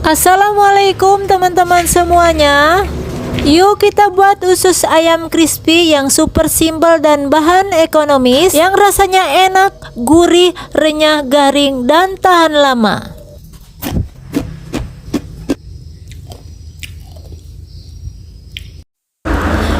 Assalamualaikum teman-teman semuanya. Yuk kita buat usus ayam crispy yang super simple dan bahan ekonomis, yang rasanya enak, gurih, renyah, garing, dan tahan lama.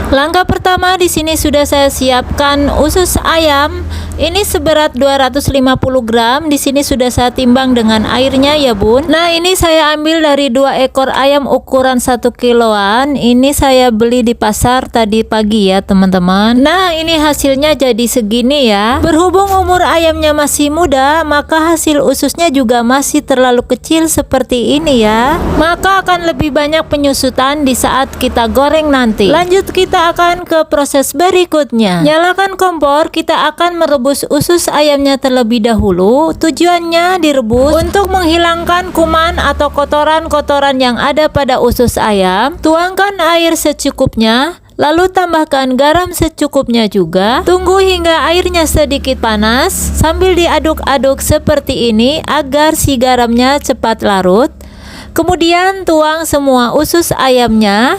Langkah pertama, di sini sudah saya siapkan usus ayam. Ini seberat 250 gram. Di sini sudah saya timbang dengan airnya ya Bun. Nah, ini saya ambil dari 2 ekor ayam ukuran 1 kiloan. Ini saya beli di pasar tadi pagi ya teman-teman. Nah, ini hasilnya jadi segini ya. Berhubung umur ayamnya masih muda, maka hasil ususnya juga masih terlalu kecil seperti ini ya. Maka akan lebih banyak penyusutan di saat kita goreng nanti. Lanjut, kita akan ke proses berikutnya. Nyalakan kompor, kita akan merebus usus ayamnya terlebih dahulu. Tujuannya direbus untuk menghilangkan kuman atau kotoran-kotoran yang ada pada usus ayam. Tuangkan air secukupnya, lalu tambahkan garam secukupnya juga. Tunggu hingga airnya sedikit panas sambil diaduk-aduk seperti ini agar si garamnya cepat larut. Kemudian tuang semua usus ayamnya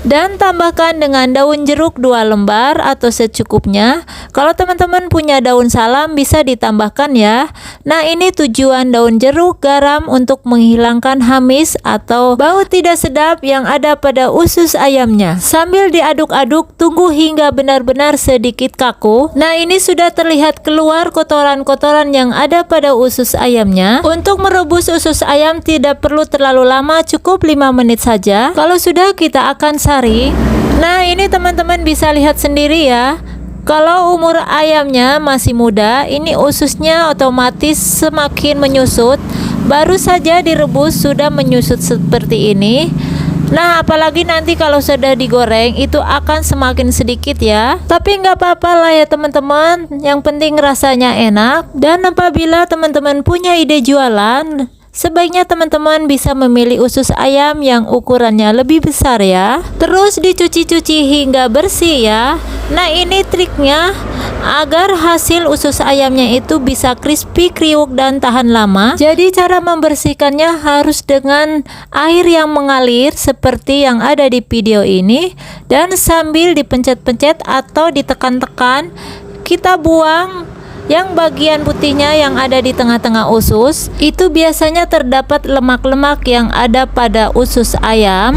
dan tambahkan dengan daun jeruk 2 lembar atau secukupnya. Kalau teman-teman punya daun salam bisa ditambahkan ya. Nah, ini tujuan daun jeruk, garam untuk menghilangkan hamis atau bau tidak sedap yang ada pada usus ayamnya. Sambil diaduk-aduk, tunggu hingga benar-benar sedikit kaku. Nah, ini sudah terlihat keluar kotoran-kotoran yang ada pada usus ayamnya. Untuk merebus usus ayam tidak perlu terlalu lama, cukup 5 menit saja. Kalau sudah, kita akan sari. Nah, ini teman-teman bisa lihat sendiri ya. Kalau umur ayamnya masih muda, ini ususnya otomatis semakin menyusut. Baru saja direbus sudah menyusut seperti ini. Nah, apalagi nanti kalau sudah digoreng itu akan semakin sedikit ya. Tapi nggak apa-apa lah ya teman-teman. Yang penting rasanya enak. Dan apabila teman-teman punya ide jualan, sebaiknya teman-teman bisa memilih usus ayam yang ukurannya lebih besar ya. Terus dicuci-cuci hingga bersih ya. Nah, ini triknya agar hasil usus ayamnya itu bisa crispy, kriuk, dan tahan lama. Jadi cara membersihkannya harus dengan air yang mengalir seperti yang ada di video ini. Dan sambil dipencet-pencet atau ditekan-tekan, kita buang yang bagian putihnya yang ada di tengah-tengah usus. Itu biasanya terdapat lemak-lemak yang ada pada usus ayam.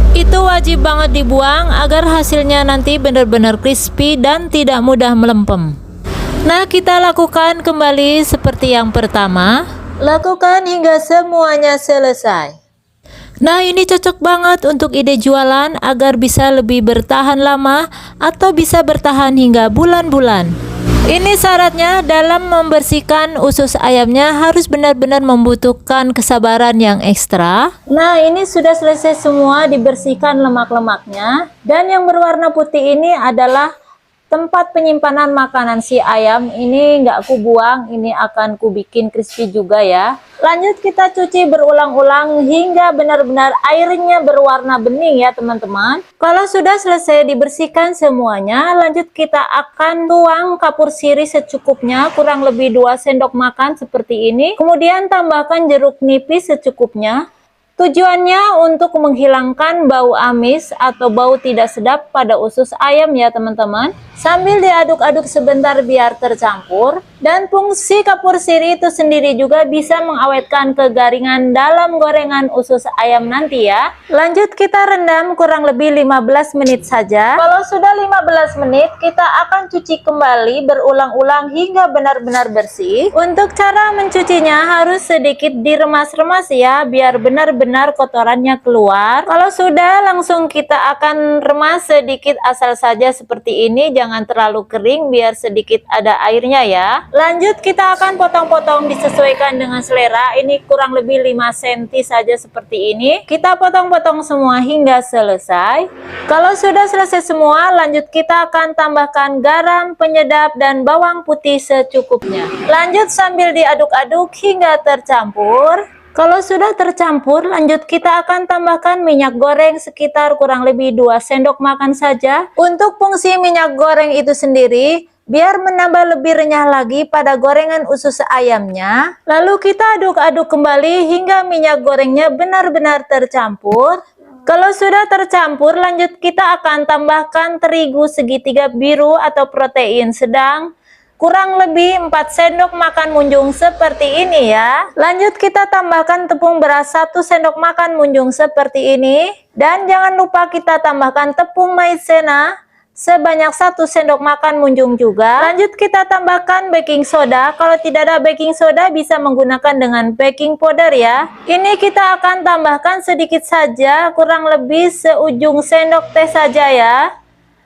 Itu wajib banget dibuang agar hasilnya nanti benar-benar crispy dan tidak mudah melempem. Nah, kita lakukan kembali seperti yang pertama. Lakukan hingga semuanya selesai. Nah, ini cocok banget untuk ide jualan agar bisa lebih bertahan lama atau bisa bertahan hingga bulan-bulan. Ini syaratnya dalam membersihkan usus ayamnya harus benar-benar membutuhkan kesabaran yang ekstra. Nah, ini sudah selesai semua dibersihkan lemak-lemaknya. Dan yang berwarna putih ini adalah tempat penyimpanan makanan si ayam. Ini nggak aku buang, ini akan ku bikin crispy juga ya. Lanjut, kita cuci berulang-ulang hingga benar-benar airnya berwarna bening ya teman-teman. Kalau sudah selesai dibersihkan semuanya, lanjut kita akan tuang kapur sirih secukupnya, kurang lebih 2 sendok makan seperti ini. Kemudian tambahkan jeruk nipis secukupnya. Tujuannya untuk menghilangkan bau amis atau bau tidak sedap pada usus ayam ya teman-teman. Sambil diaduk-aduk sebentar biar tercampur. Dan fungsi kapur sirih itu sendiri juga bisa mengawetkan kegaringan dalam gorengan usus ayam nanti ya. Lanjut, kita rendam kurang lebih 15 menit saja. Kalau sudah 15 menit, kita akan cuci kembali berulang-ulang hingga benar-benar bersih. Untuk cara mencucinya harus sedikit diremas-remas ya, biar benar-benar kotorannya keluar. Kalau sudah, langsung kita akan remas sedikit asal saja seperti ini, jangan terlalu kering biar sedikit ada airnya ya. Lanjut, kita akan potong-potong disesuaikan dengan selera. Ini kurang lebih 5 cm saja seperti ini. Kita potong-potong semua hingga selesai. Kalau sudah selesai semua, lanjut kita akan tambahkan garam, penyedap, dan bawang putih secukupnya. Lanjut sambil diaduk-aduk hingga tercampur. Kalau sudah tercampur, lanjut kita akan tambahkan minyak goreng sekitar kurang lebih 2 sendok makan saja. Untuk fungsi minyak goreng itu sendiri, biar menambah lebih renyah lagi pada gorengan usus ayamnya. Lalu kita aduk-aduk kembali hingga minyak gorengnya benar-benar tercampur. Kalau sudah tercampur, lanjut kita akan tambahkan terigu segitiga biru atau protein sedang. Kurang lebih 4 sendok makan munjung seperti ini ya. Lanjut kita tambahkan tepung beras 1 sendok makan munjung seperti ini. Dan jangan lupa kita tambahkan tepung maizena sebanyak 1 sendok makan munjung juga. Lanjut kita tambahkan baking soda. Kalau tidak ada baking soda bisa menggunakan dengan baking powder ya. Ini kita akan tambahkan sedikit saja, kurang lebih seujung sendok teh saja ya.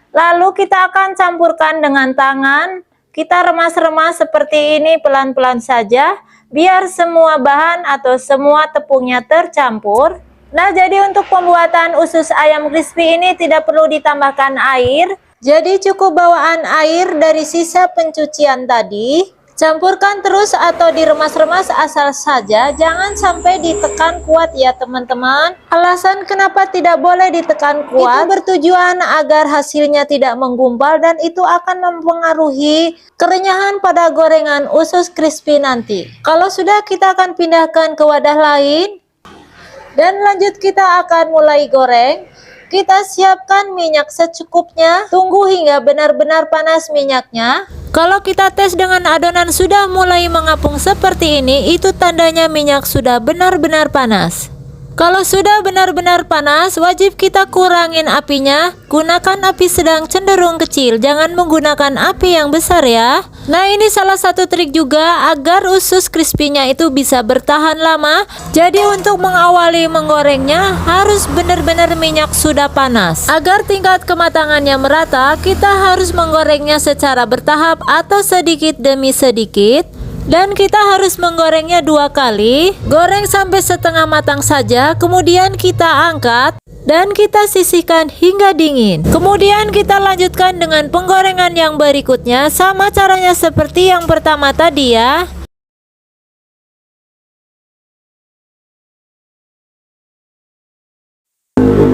Lalu kita akan campurkan dengan tangan. Kita remas-remas seperti ini pelan-pelan saja, biar semua bahan atau semua tepungnya tercampur. Nah, jadi untuk pembuatan usus ayam crispy ini tidak perlu ditambahkan air. Jadi cukup bawaan air dari sisa pencucian tadi. Campurkan terus atau diremas-remas asal saja, jangan sampai ditekan kuat ya teman-teman. Alasan kenapa tidak boleh ditekan kuat, itu bertujuan agar hasilnya tidak menggumpal dan itu akan mempengaruhi kerenyahan pada gorengan usus crispy nanti. Kalau sudah, kita akan pindahkan ke wadah lain. Dan lanjut kita akan mulai goreng. Kita siapkan minyak secukupnya, tunggu hingga benar-benar panas minyaknya. Kalau kita tes dengan adonan sudah mulai mengapung seperti ini, itu tandanya minyak sudah benar-benar panas. Kalau sudah benar-benar panas, wajib kita kurangin apinya. Gunakan api sedang cenderung kecil, jangan menggunakan api yang besar ya. Nah, ini salah satu trik juga agar usus crispy-nya itu bisa bertahan lama. Jadi untuk mengawali menggorengnya harus benar-benar minyak sudah panas. Agar tingkat kematangannya merata, kita harus menggorengnya secara bertahap atau sedikit demi sedikit. Dan kita harus menggorengnya 2 kali. Goreng sampai setengah matang saja, kemudian kita angkat dan kita sisihkan hingga dingin. Kemudian kita lanjutkan dengan penggorengan yang berikutnya, sama caranya seperti yang pertama tadi ya.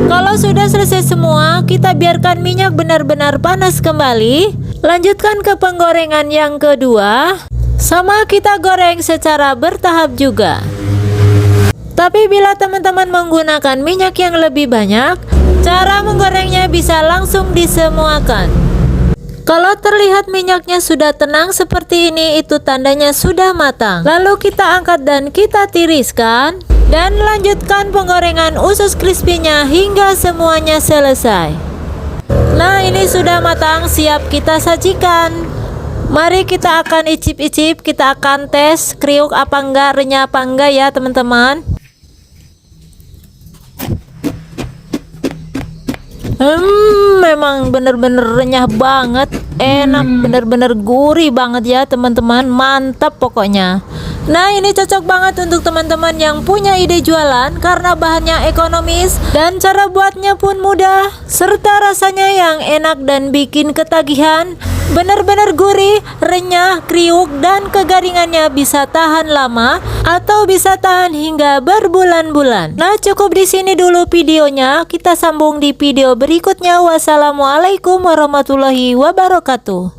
Kalau sudah selesai semua, kita biarkan minyak benar-benar panas kembali. Lanjutkan ke penggorengan yang kedua. Sama kita goreng secara bertahap juga. Tapi bila teman-teman menggunakan minyak yang lebih banyak, cara menggorengnya bisa langsung disemuakan. Kalau terlihat minyaknya sudah tenang seperti ini, itu tandanya sudah matang. Lalu kita angkat dan kita tiriskan. Dan lanjutkan penggorengan usus crispy-nya hingga semuanya selesai. Nah, ini sudah matang, siap kita sajikan. Mari kita akan icip-icip, kita akan tes kriuk apa enggak, renyah apa enggak ya teman-teman. Memang bener-bener renyah banget, enak, bener-bener gurih banget ya teman-teman, mantap pokoknya. Nah, ini cocok banget untuk teman-teman yang punya ide jualan karena bahannya ekonomis dan cara buatnya pun mudah, serta rasanya yang enak dan bikin ketagihan. Benar-benar gurih, renyah, kriuk, dan kegaringannya bisa tahan lama atau bisa tahan hingga berbulan-bulan. Nah, cukup di sini dulu videonya. Kita sambung di video berikutnya. Wassalamualaikum warahmatullahi wabarakatuh.